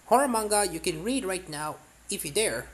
Horror manga you can read right now if you dare.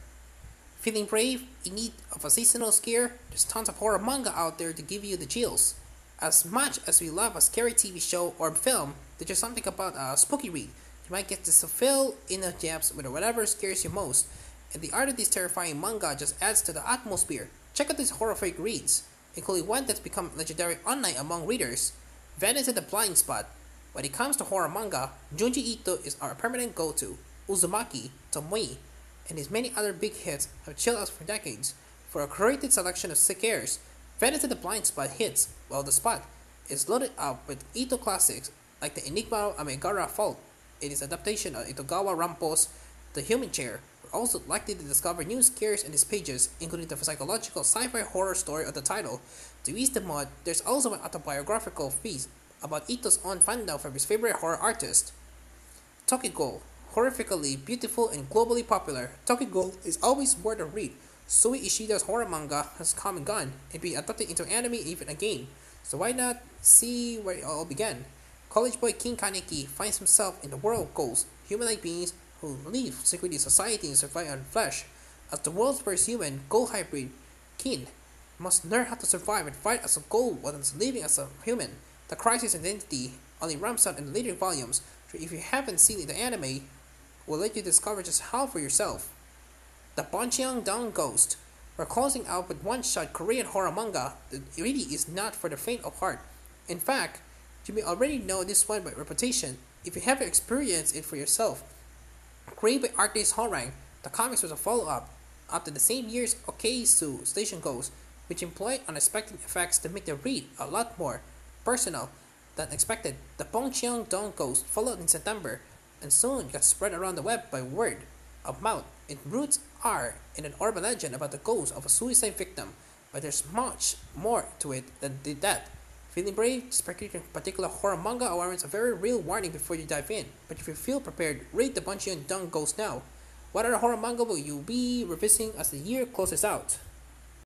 Feeling brave, in need of a seasonal scare, there's tons of horror manga out there to give you the chills. As much as we love a scary TV show or film, there's just something about a spooky read. You might get to fill in the gaps with whatever scares you most, and the art of this terrifying manga just adds to the atmosphere. Check out these horrific reads, including one that's become legendary online among readers. Venice in the Blind Spot. When it comes to horror manga, Junji Ito is our permanent go-to. Uzumaki, Tomoe, and his many other big hits have chilled us for decades. For a curated selection of scares, Venice in the Blind Spot hits, while the spot is loaded up with Ito classics like the Enigma of Amegara Fault. In its adaptation of Itogawa Rampo's The Human Chair, we're also likely to discover new scares in these pages, including the psychological sci-fi horror story of the title. To ease the mod, there's also an autobiographical piece about Ito's own fandom for his favorite horror artist. Tokigol, horrifically beautiful and globally popular, Tokigol is always worth a read. Sui Ishida's horror manga has come and gone, and been adapted into anime even a game. So why not see where it all began? College boy King Kaneki finds himself in the world of ghosts, human-like beings who live secretly in society and survive on flesh. As the world's first human ghoul hybrid, Kin must learn how to survive and fight as a ghoul while living as a human. The crisis identity only ramps up in the later volumes, so if you haven't seen the anime, we'll let you discover just how for yourself. The Boncheong Down Ghost. We're closing out with one-shot Korean horror manga that really is not for the faint of heart. In fact, you may already know this one by reputation if you haven't experienced it for yourself. Created by artist Horang, the comics was a follow-up after the same year's Okeisu Station Ghost, which employed unexpected effects to make the read a lot more personal than expected. The Boncheong Down Ghost followed in September and soon got spread around the web by word of mouth. Its roots are in an urban legend about the ghost of a suicide victim, but there's much more to it than did that. Feeling brave? This particular horror manga warrants a very real warning before you dive in, but if you feel prepared, read the Bungie and Dung Ghost now. What other horror manga will you be revisiting as the year closes out?